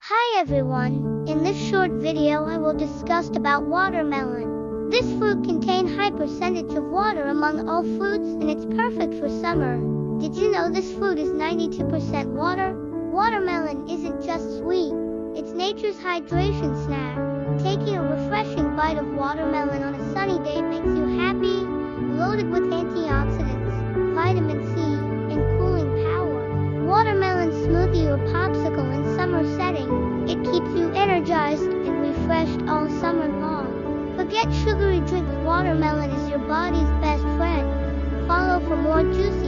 Hi everyone, in this short video I will discuss about watermelon. This fruit contains high percentage of water among all fruits and it's perfect for summer. Did you know this fruit is 92% water? Watermelon isn't just sweet, it's nature's hydration snack. Taking a refreshing bite of watermelon on a sunny day makes you happy, loaded with antioxidants, vitamin C, and cooling power. Watermelon smoothie or popsicle in summer setting, it keeps you energized and refreshed all summer long. Forget sugary drink, watermelon is your body's best friend. Follow for more juicy